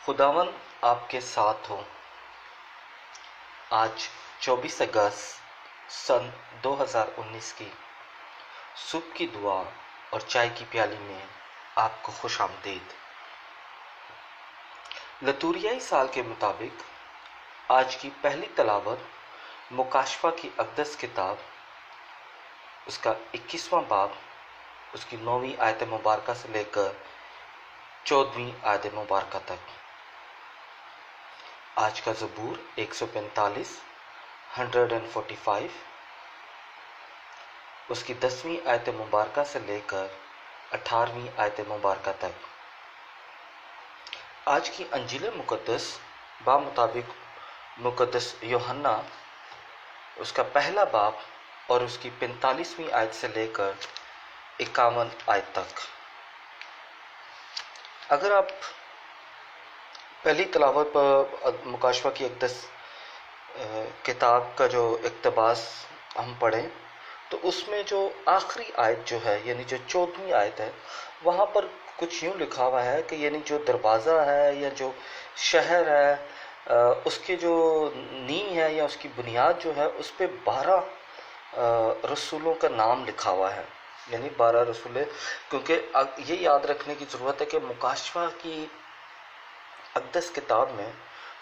खुदावन आपके साथ हो। आज 24 अगस्त सन 2019 की सुबह की दुआ और चाय की प्याली में आपको खुश आमदीद। लतूरियाई साल के मुताबिक आज की पहली तलावत मुकाशफा की अक़दस किताब, उसका 21वां बाब, उसकी 9वीं आयत मुबारका से लेकर 14वीं आयत मुबारका तक। आज का ज़बूर 145, 145, उसकी 10वीं आयत मुबारका से लेकर 18वीं आयत मुबारका तक। आज की अंजील मुक़द्दस मुताबिक मुक़द्दस यूहन्ना, उसका पहला बाब और उसकी 45वीं आयत से लेकर 51 आयत तक। अगर आप पहली तलावत पर मुकाशफा की अक़दस किताब का जो इक़्तिबास हम पढ़ें तो उसमें जो आखिरी आयत जो है यानी जो 14वीं आयत है, वहाँ पर कुछ यूँ लिखा हुआ है कि यानी जो दरवाज़ा है या जो शहर है उसके जो नींव है या उसकी बुनियाद जो है उस पर 12 रसूलों का नाम लिखा हुआ है, यानी 12 रसूल। क्योंकि ये याद रखने की ज़रूरत है कि मुकाशफा की अक़दस किताब में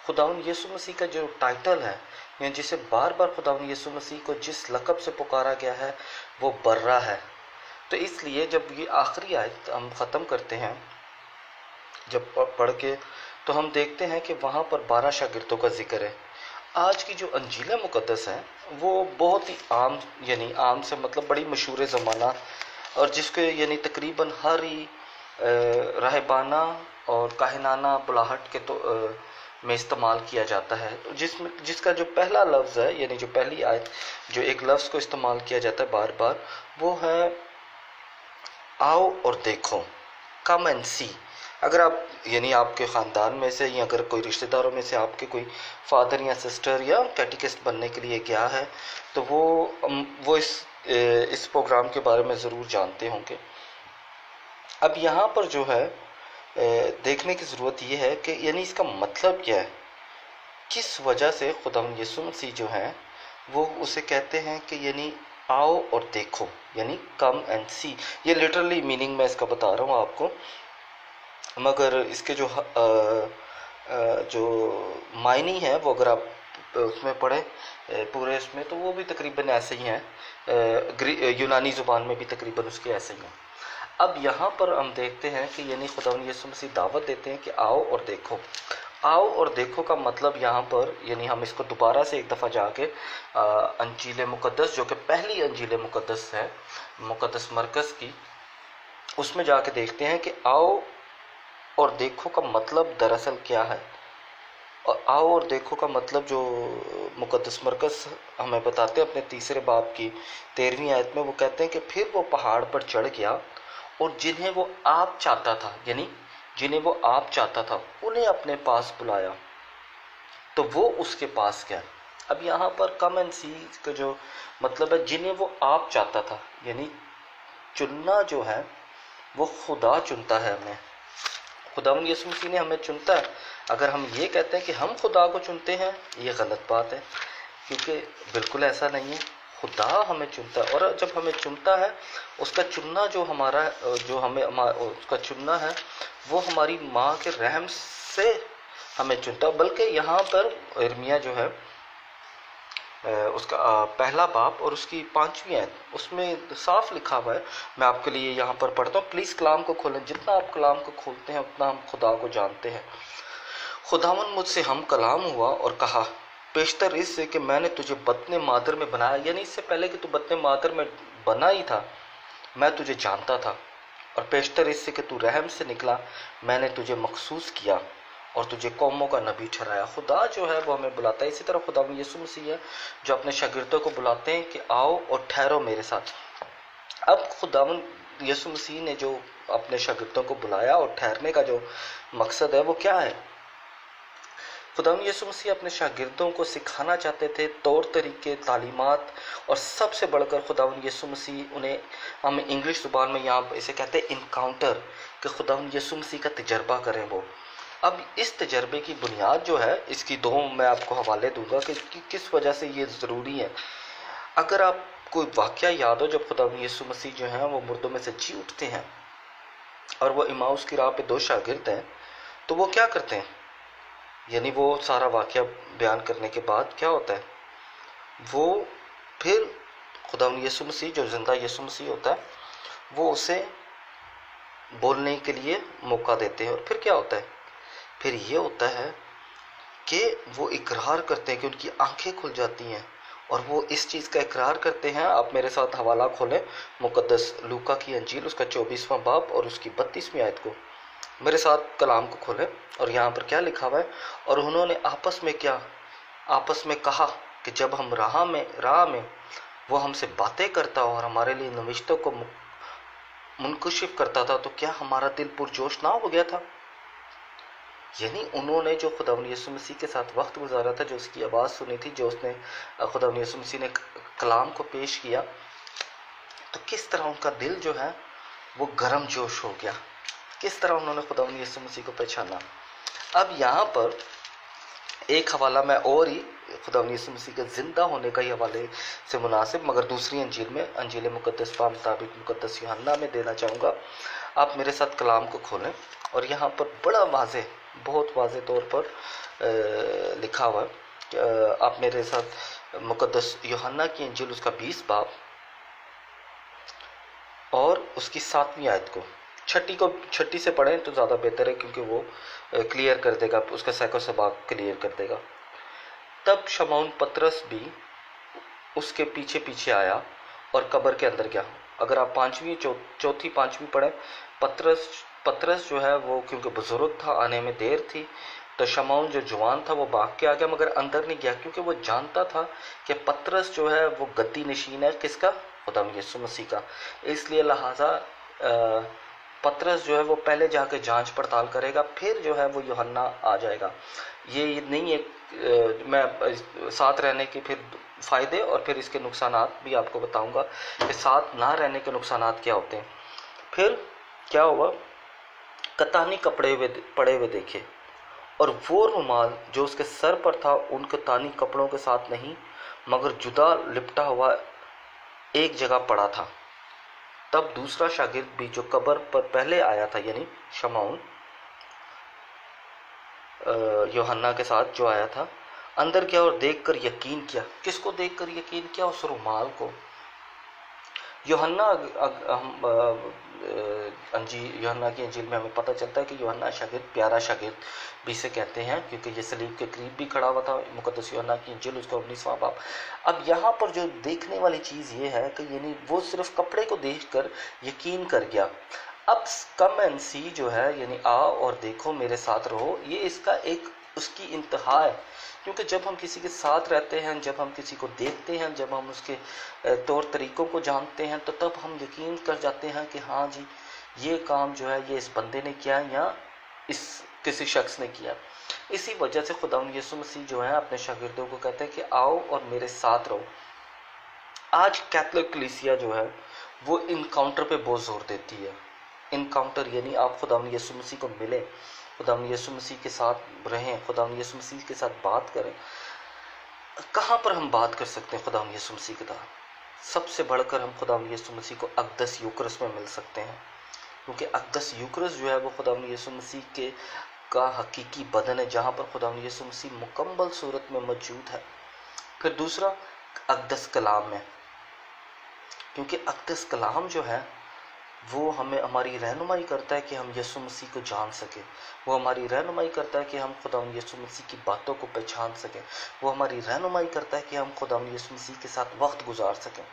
खुदावंद यीशु मसीह का जो टाइटल है, यानी जिसे बार बार खुदावंद यीशु मसीह को जिस लक़ब से पुकारा गया है वो बर्रा है। तो इसलिए जब ये आखिरी आयत हम ख़त्म करते हैं, जब पढ़ के, तो हम देखते हैं कि वहाँ पर 12 शागिर्दों का जिक्र है। आज की जो अंजील मुक़द्दस है वो बहुत ही आम, यानी आम से मतलब बड़ी मशहूर ज़माना, और जिसके यानी तकरीबन हर ही राहबाना और काहिनाना बुलाहट के में इस्तेमाल किया जाता है। तो जिसका जो पहला लफ्ज़ है, यानी जो पहली आयत, जो एक लफ्ज़ को इस्तेमाल किया जाता है बार बार, वो है आओ और देखो, कम एंड सी। अगर आप यानी आपके ख़ानदान में से या अगर कोई रिश्तेदारों में से आपके कोई फादर या सिस्टर या कैटेकिस्ट बनने के लिए गया है तो वो इस प्रोग्राम के बारे में ज़रूर जानते होंगे। अब यहाँ पर जो है देखने की ज़रूरत ये है कि यानी इसका मतलब क्या है, किस वजह से खुदावंद यीशु मसीह जो है वो उसे कहते हैं कि यानी आओ और देखो, यानी कम एंड सी। ये लिटरली मीनिंग मैं इसका बता रहा हूँ आपको, मगर इसके जो मायनी है वो अगर आप उसमें पढ़े पूरे इसमें, तो वो भी तकरीबन ऐसे ही हैं। यूनानी ज़ुबान में भी तकरीबन उसके ऐसे ही हैं। अब यहाँ पर हम देखते हैं कि यानी खुदावंद यीशु मसीह दावत देते हैं कि आओ और देखो। आओ और देखो का मतलब यहाँ पर, यानी हम इसको दोबारा से एक दफ़ा जाके अंजील मुक़द्दस, जो कि पहली अंजील मुक़द्दस है मुक़द्दस मरकज़ की, उसमें जाके देखते हैं कि आओ और देखो का मतलब दरअसल क्या है। और आओ और देखो का मतलब जो मुक़द्दस मरकज़ हमें बताते हैं अपने 3 बाब की 13वीं आयत में, वो कहते हैं कि फिर वो पहाड़ पर चढ़ गया और जिन्हें वो आप चाहता था, यानी जिन्हें वो आप चाहता था, उन्हें अपने पास बुलाया तो वो उसके पास गया। अब यहाँ पर कम एंड सी का जो मतलब है, जिन्हें वो आप चाहता था, यानी चुनना जो है वो खुदा चुनता है हमें। खुदावंद यीशु मसीह ने हमें चुनता है। अगर हम ये कहते हैं कि हम खुदा को चुनते हैं, ये गलत बात है, क्योंकि बिल्कुल ऐसा नहीं है। खुदा हमें चुनता है, और जब हमें चुनता है उसका चुनना जो हमारा जो हमें उसका चुनना है वो हमारी माँ के रहम से हमें चुनता है। बल्कि यहाँ पर यिर्मयाह जो है उसका पहला बाब और उसकी 5वीं आयत, उसमें साफ लिखा हुआ है। मैं आपके लिए यहाँ पर पढ़ता हूँ, प्लीज़ कलाम को खोलें। जितना आप कलाम को खोलते हैं उतना हम खुदा को जानते हैं। खुदावन मुझसे हम कलाम हुआ और कहा, पेशतर इससे कि मैंने तुझे बत्न मादर में बनाया, यानी इससे पहले कि तू बत्न मादर में बना ही था मैं तुझे जानता था। और पेशतर इससे कि तू रहम से निकला, मैंने तुझे मखसूस किया और तुझे कौमों का नबी ठहराया। खुदा जो है वो हमें बुलाता है। इसी तरह खुदावंद यीशु मसीह है जो अपने शागिर्दों को बुलाते हैं कि आओ और ठहरो मेरे साथ। अब खुदावंद यीशु मसीह ने जो अपने शागिर्दों को बुलाया और ठहरने का जो मकसद है वो क्या है? खुदावंद यीशु मसीह अपने शागिर्दों को सिखाना चाहते थे तौर तरीके, तालीमात, और सबसे बढ़कर खुदावंद यीशु मसीह उन्हें, हम इंग्लिश ज़ुबान में यहाँ इसे कहते हैं इनकाउंटर, कि खुदावंद यीशु मसीह का तजर्बा करें वो। अब इस तजर्बे की बुनियाद जो है, इसकी दो मैं आपको हवाले दूंगा कि किस वजह से ये ज़रूरी है। अगर आप कोई वाक़या याद हो जब खुदा यीशु मसीह जो हैं वो मुर्दों में से जी उठते हैं और वो इमाउस की राह पे दो शागिर्द हैं, तो वो क्या करते हैं, यानी वो सारा वाक़या बयान करने के बाद क्या होता है, वो फिर खुदा यीशु मसीह जो ज़िंदा यीशु मसीह होता है वो उसे बोलने के लिए मौका देते हैं। और फिर क्या होता है, फिर ये होता है कि वो इकरार करते हैं कि उनकी आंखें खुल जाती हैं और वो इस चीज़ का इकरार करते हैं। आप मेरे साथ हवाला खोलें मुकद्दस लूका की अंजील उसका 24वां बाब और उसकी 32वीं आयत को, मेरे साथ कलाम को खोलें और यहाँ पर क्या लिखा हुआ है। और उन्होंने आपस में कहा कि जब हम राह में वो हमसे बातें करता और हमारे लिए नविश्तों को मुनकशिफ करता था तो क्या हमारा दिल पुरजोश ना हो गया था। यानी उन्होंने जो खुदा यीशु मसीह के साथ वक्त गुजारा था, जो उसकी आवाज़ सुनी थी, जो उसने खुदा यीशु मसीह ने कलाम को पेश किया, तो किस तरह उनका दिल जो है वो गर्म जोश हो गया, किस तरह उन्होंने खुदा यीशु मसीह को पहचाना। अब यहाँ पर एक हवाला मैं और ही खुदा यीशु मसीह के ज़िंदा होने का ही हवाले से मुनासिब, मगर दूसरी अंजील में, अंजील मुकद्दस पा मुताबिक मुकद्दस यूहन्ना में देना चाहूँगा। आप मेरे साथ कलाम को खोलें और यहाँ पर बड़ा वाज़े, बहुत वाज़े तौर पर लिखा हुआ है। आप मेरे साथ मुकद्दस यूहन्ना की अंजील उसका 20 बाब और उसकी 7वीं आयत को, छठी से पढ़ें तो ज़्यादा बेहतर है क्योंकि वो क्लियर कर देगा, उसका सैको सबाक क्लियर कर देगा। तब शमौन पतरस भी उसके पीछे पीछे आया और कब्र के अंदर गया। अगर आप चौथी पांचवी पढ़ें, पतरस जो है वो क्योंकि बुजुर्ग था, आने में देर थी, तो शमौन जो जवान था वो भाग के आ गया मगर अंदर नहीं गया क्योंकि वो जानता था कि पतरस जो है वो गद्दी नशीन है किसका, खुदा यीशु मसीह का। इसलिए लिहाजा पतरस जो है वो पहले जाके जांच पड़ताल करेगा, फिर जो है वो यूहन्ना आ जाएगा। ये नहीं है, मैं साथ रहने के फिर फ़ायदे और फिर इसके नुकसानात भी आपको बताऊंगा कि साथ ना रहने के नुकसानात क्या होते हैं। फिर क्या हुआ, कतानी कपड़े पड़े हुए देखे और वो रुमाल जो उसके सर पर था उन कतानी कपड़ों के साथ नहीं मगर जुदा लिपटा हुआ एक जगह पड़ा था। तब दूसरा शागिर्द भी जो कब्र पर पहले आया था, यानी शमौन यूहन्ना के साथ जो आया था, अंदर गया और देखकर यकीन किया। किसको देखकर यकीन किया? उस रुमाल को। यूहन्ना यूहन्ना की अंजील में हमें पता चलता है कि यूहन्ना शागिर्द प्यारा शागिर्द भी इसे कहते हैं क्योंकि ये सलीब के करीब भी खड़ा हुआ था। मुकद्दस यूहन्ना की अंजील उसका 19वां बाब। अब यहाँ पर जो देखने वाली चीज़ ये है कि यानी वो सिर्फ कपड़े को देखकर यकीन कर गया। अब कम एंड सी जो है, यानी आओ और देखो मेरे साथ रहो, ये इसका एक उसकी इंतहा है। क्योंकि जब हम किसी के साथ रहते हैं, जब हम किसी को देखते हैं, जब हम उसके तौर तरीक़ों को जानते हैं, तो तब हम यकीन कर जाते हैं कि हाँ जी ये काम जो है ये इस बंदे ने किया या इस किसी शख्स ने किया। इसी वजह से खुदा यीशु मसीह जो है अपने शागिर्दों को कहते हैं कि आओ और मेरे साथ रहो। आज कैथोलिक कलीसिया जो है वो इनकाउंटर पे बहुत जोर देती है। इनकाउंटर यानी आप खुदा यीशु मसीह को मिलें, खुदा यीशु मसीह के साथ रहें, खुदा यीशु मसीह के साथ बात करें। कहाँ पर हम बात कर सकते हैं खुदा यीशु मसीह के साथ? सबसे बढ़कर हम खुदा यीशु मसीह को अक़दस यूकरस में मिल सकते हैं, क्योंकि अक़दस यूकरस जो है वो खुदा यीशु मसीह का हकीकी बदन है, जहाँ पर खुदा यीशु मसीह मुकम्मल सूरत में मौजूद है। फिर दूसरा अक़दस कलाम है, क्योंकि अक़दस कलाम जो है वो हमें हमारी रहनुमाई करता है कि हम यीशु मसीह को जान सकें। वो हमारी रहनुमाई करता है कि हम खुदा यीशु मसीह की बातों को पहचान सकें। वो हमारी रहनुमाई करता है कि हम खुदा यीशु मसीह के साथ वक्त गुजार सकें।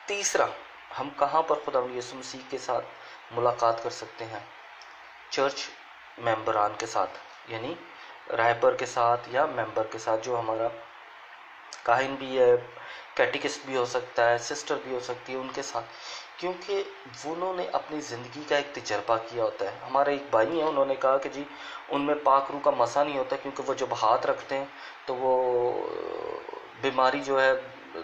तीसरा, हम कहाँ पर खुदा यीशु मसीह के साथ मुलाकात कर सकते हैं? चर्च मेंबरान के साथ, यानी राहबर के साथ या मेंबर के साथ, जो हमारा काहिन भी है, कैटिकिस्ट भी हो सकता है, सिस्टर भी हो सकती है, उनके साथ, क्योंकि उन्होंने अपनी ज़िंदगी का एक तजर्बा किया होता है। हमारे एक भाई हैं, उन्होंने कहा कि जी उनमें पाक रूह का मसा नहीं होता, क्योंकि वो जब हाथ रखते हैं तो वो बीमारी जो है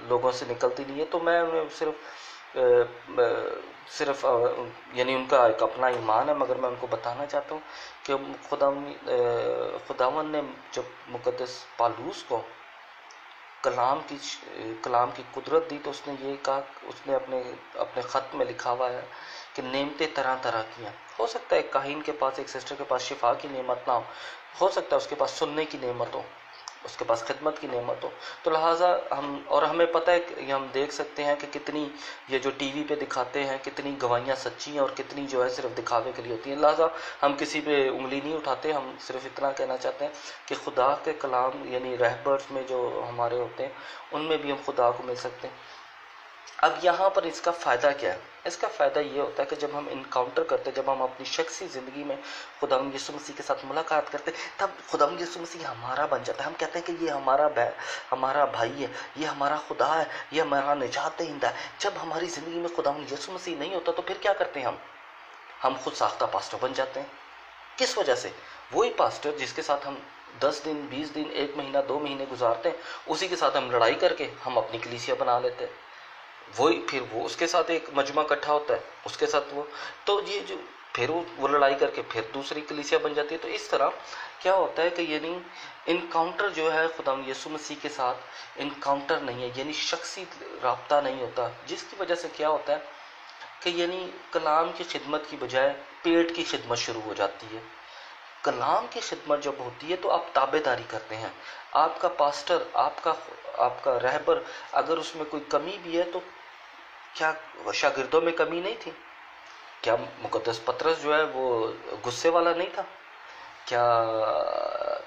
लोगों से निकलती नहीं है। तो मैं उन्हें सिर्फ सिर्फ यानी उनका एक अपना ईमान है, मगर मैं उनको बताना चाहता हूँ कि खुदावन ने जब मुकद्दस पालूस को कलाम की कुदरत दी तो उसने ये कहा, उसने अपने अपने ख़त में लिखा हुआ है कि नेमतें तरह तरह की हैं। हो सकता है एक काहिन के पास, एक सिस्टर के पास शिफा की नेमत ना हो सकता है उसके पास सुनने की नेमत हो, उसके पास खिदमत की नेमत हो। तो लिहाजा हमें पता है कि हम देख सकते हैं कि कितनी ये जो टीवी पे दिखाते हैं कितनी गवाहियाँ सच्ची हैं और कितनी जो है सिर्फ दिखावे के लिए होती हैं। लिहाजा हम किसी पे उंगली नहीं उठाते, हम सिर्फ इतना कहना चाहते हैं कि खुदा के कलाम यानी रहबर्स में जो हमारे होते हैं उनमें भी हम खुदा को मिल सकते हैं। अब यहाँ पर इसका फ़ायदा क्या है? इसका फ़ायदा ये होता है कि जब हम इनकाउंटर करते हैं, जब हम अपनी शख्सी ज़िंदगी में खुदावंद यीशु मसीह के साथ मुलाकात करते हैं, तब खुदावंद यीशु मसीह हमारा बन जाता है। हम कहते हैं कि ये हमारा भाई है, ये हमारा खुदा है, ये हमारा निजात दहिंदा है। जब हमारी ज़िंदगी में खुदावंद यीशु मसीह नहीं होता तो फिर क्या करते हैं हम खुद साख्ता पास्टर बन जाते हैं। किस वजह से? वही पास्टर जिसके साथ हम 10 दिन, 20 दिन, 1 महीना, 2 महीने गुजारते हैं, उसी के साथ हम लड़ाई करके हम अपनी कलीसिया बना लेते हैं। वही फिर वो उसके साथ एक मजमा इकट्ठा होता है, उसके साथ वो, तो ये जो फिर वो लड़ाई करके फिर दूसरी कलीसिया बन जाती है। तो इस तरह क्या होता है कि यानी इनकाउंटर जो है खुदावंद यीशु मसीह के साथ इनकाउंटर नहीं है, यानी शख्सी राब्ता नहीं होता, जिसकी वजह से क्या होता है कि यानी कलाम की खिदमत की बजाय पेट की खिदमत शुरू हो जाती है। कलाम की खिदमत जब होती है तो आप ताबेदारी करते हैं। आपका पास्टर, आपका रहबर, अगर उसमें कोई कमी भी है तो क्या शागिर्दों में कमी नहीं थी? क्या मुकद्दस पतरस जो है वो गुस्से वाला नहीं था? क्या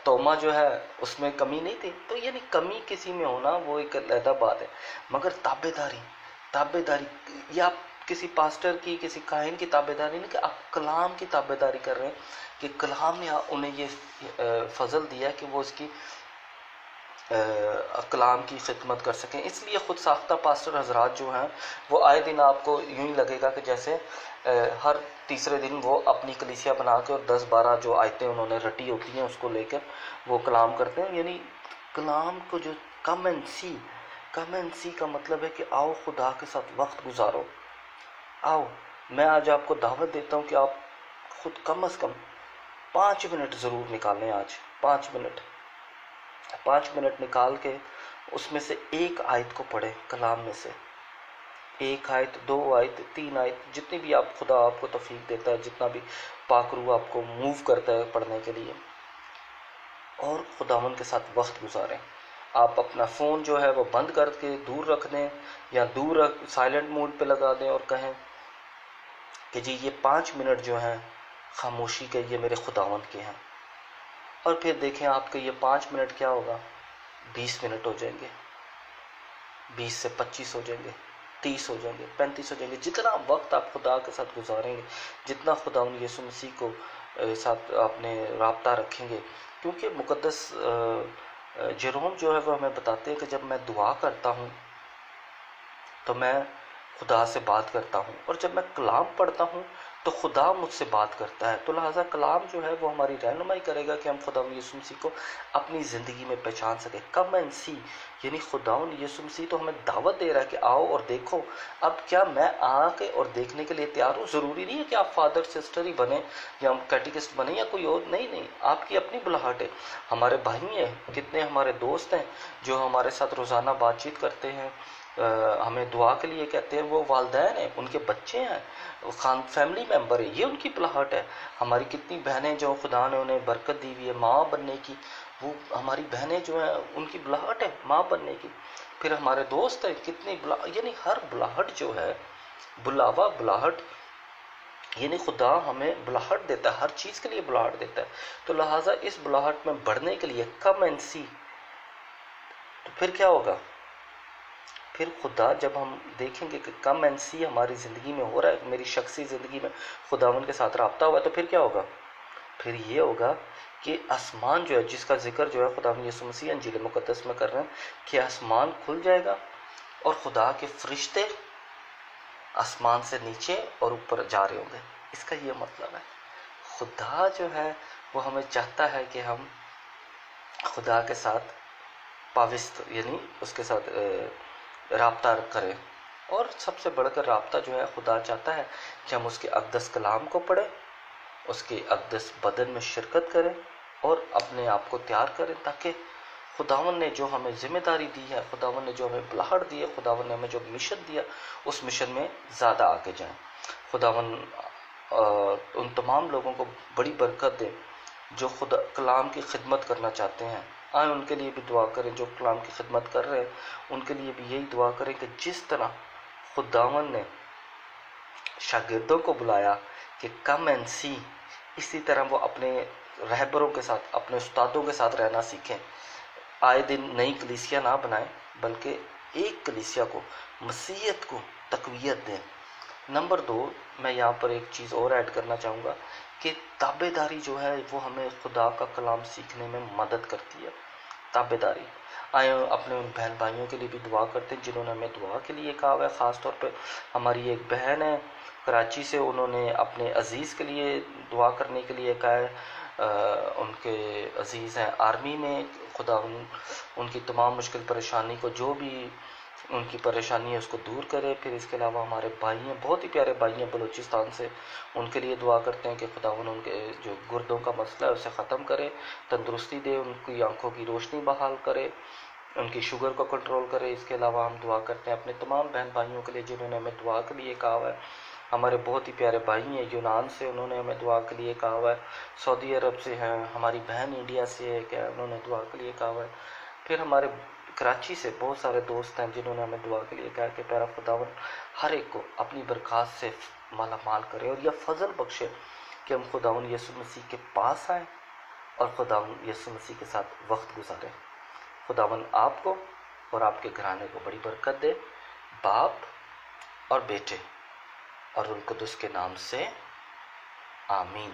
तोमा जो है उसमें कमी नहीं थी? तो यानी कमी किसी में होना वो एक अलग बात है, मगर ताबेदारी ये आप किसी पास्टर की, किसी काहिन की ताबेदारी नहीं, कि आप कलाम की ताबेदारी कर रहे हैं कि कलाम ने उन्हें ये फजल दिया कि वो इसकी कलाम की खिदमत कर सकें। इसलिए ख़ुद साख्ता पास्टर हजरात जो हैं वो आए दिन आपको यूँ ही लगेगा कि जैसे हर तीसरे दिन वो अपनी कलीसिया बना के और 10-12 जो आयतें उन्होंने रटी होती हैं उसको लेकर वो कलाम करते हैं। यानी कलाम को जो कम एंड सी का मतलब है कि आओ खुदा के साथ वक्त गुजारो। आओ, मैं आज आपको दावत देता हूँ कि आप खुद कम से कम 5 मिनट ज़रूर निकालें। आज 5 मिनट निकाल के उसमें से एक आयत को पढ़ें, कलाम में से एक आयत, 2 आयत, 3 आयत, जितनी भी खुदा आपको तौफीक देता है, जितना भी पाक रूह आपको मूव करता है पढ़ने के लिए, और खुदावन के साथ वक्त गुजारें। आप अपना फ़ोन जो है वो बंद करके दूर रख दें या साइलेंट मोड पे लगा दें और कहें कि जी ये 5 मिनट जो हैं खामोशी के, ये मेरे खुदावन के हैं। और फिर देखें आपके ये 5 मिनट क्या होगा, 20 मिनट हो जाएंगे, 20 से 25 हो जाएंगे, 30 हो जाएंगे, 35 हो जाएंगे। जितना वक्त आप खुदा के साथ गुजारेंगे, जितना खुदावन यीशु मसीह को साथ अपने राब्ता रखेंगे, क्योंकि मुकद्दस जेरोम जो है वो हमें बताते हैं कि जब मैं दुआ करता हूँ तो मैं खुदा से बात करता हूँ, और जब मैं कलाम पढ़ता हूँ तो खुदा मुझसे बात करता है। तो लिहाजा कलाम जो है वो हमारी रहनुमाई करेगा कि हम खुदावंद यीशु मसीह को अपनी ज़िंदगी में पहचान सकें। कम एंड सी, यानी खुदावंद यीशु मसीह तो हमें दावत दे रहा है कि आओ और देखो। अब क्या मैं आके और देखने के लिए तैयार हूँ? ज़रूरी नहीं है कि आप फादर सिस्टर ही बने या कैटेकिस्ट बने या कोई और, नहीं, आपकी अपनी बुलाहट है। हमारे भाई हैं, कितने हमारे दोस्त हैं जो हमारे साथ रोज़ाना बातचीत करते हैं, हमें दुआ के लिए कहते हैं, वो वालिदैन हैं, उनके बच्चे हैं, फैमिली मेम्बर है, ये उनकी बुलाहट है। हमारी कितनी बहनें जो खुदा ने उन्हें बरकत दी हुई है माँ बनने की, वो हमारी बहनें जो हैं उनकी बुलाहट है माँ बनने की। फिर हमारे दोस्त हैं, कितनी यानी हर बुलाहट जो है, बुलाहट यानी खुदा हमें बुलाहट देता है, हर चीज़ के लिए बुलाहट देता है। तो लिहाजा इस बुलाहट में बढ़ने के लिए कम एंड सी, तो फिर क्या होगा? फिर खुदा जब हम देखेंगे कि कम एंड सी हमारी ज़िंदगी में हो रहा है, मेरी शख्सी ज़िंदगी में खुदावन के साथ राब्ता हुआ, तो फिर क्या होगा? फिर ये होगा कि आसमान जो है, जिसका जिक्र जो है खुदावन यीशु मसीह इंजील मुकद्दस में कर रहे हैं, कि आसमान खुल जाएगा और खुदा के फरिश्ते आसमान से नीचे और ऊपर जा रहे होंगे। इसका ये मतलब है खुदा जो है वो हमें चाहता है कि हम खुदा के साथ पाविस्त यानी उसके साथ राब्ता करें और सबसे बढ़कर राब्ता जो है खुदा चाहता है कि हम उसके अक़दस कलाम को पढ़ें, उसके अक़दस बदन में शिरकत करें और अपने आप को तैयार करें, ताकि खुदावन ने जो हमें जिम्मेदारी दी है, खुदावन ने जो हमें बुलाहट दी है, खुदावन ने हमें जो मिशन दिया, उस मिशन में ज़्यादा आगे जाएं। खुदावन उन तमाम लोगों को बड़ी बरकत दे जो खुदा कलाम की खिदमत करना चाहते हैं। आए उनके लिए भी दुआ करें, जो कलाम की खिदमत कर रहे हैं उनके लिए भी यही दुआ करें कि जिस तरह खुदावन ने शागिर्दों को बुलाया कि कम एंड सी, इसी तरह वो अपने रहबरों के साथ, अपने उस्तादों के साथ रहना सीखें। आए दिन नई कलीसिया ना बनाएं, बल्कि एक कलीसिया को, मसीहत को तकवीयत दें। नंबर 2, मैं यहाँ पर एक चीज़ और ऐड करना चाहूँगा कि ताबेदारी जो है वो हमें खुदा का कलाम सीखने में मदद करती है। ताबेदारी, आए अपने उन बहन भाइयों के लिए भी दुआ करते हैं जिन्होंने हमें दुआ के लिए कहा हुआ है। ख़ास तौर पे हमारी एक बहन है कराची से, उन्होंने अपने अज़ीज़ के लिए दुआ करने के लिए कहा है। उनके अज़ीज़ हैं आर्मी में, खुदा उनकी तमाम मुश्किल परेशानी को, जो भी उनकी परेशानी है उसको दूर करे। फिर इसके अलावा हमारे भाई हैं, बहुत ही प्यारे भाई हैं बलूचिस्तान से, उनके लिए दुआ करते हैं कि खुदावन उनके जो गुर्दों का मसला है उसे ख़त्म करे, तंदुरुस्ती दे, उनकी आंखों की रोशनी बहाल करे, उनकी शुगर को कंट्रोल करे। इसके अलावा हम दुआ करते हैं अपने तमाम बहन भाइयों के लिए जिन्होंने हमें दुआ के लिए कहा हुआ है। हमारे बहुत ही प्यारे भाई हैं यूनान से, उन्होंने हमें दुआ के लिए कहा हुआ है। सऊदी अरब से हैं हमारी बहन, इंडिया से है क्या, उन्होंने दुआ के लिए कहा हुआ है। फिर हमारे कराची से बहुत सारे दोस्त हैं जिन्होंने हमें दुआ के लिए कहा कि प्यारा खुदावन हर एक को अपनी बरक़ात से माला माल करे और यह फजल बख्शे कि हम खुदावन यीशु मसीह के पास आएँ और खुदावन यीशु मसीह के साथ वक्त गुजारें। खुदावन आपको और आपके घराने को बड़ी बरकत दे, बाप और बेटे और रुल कुदस के नाम से आमीन।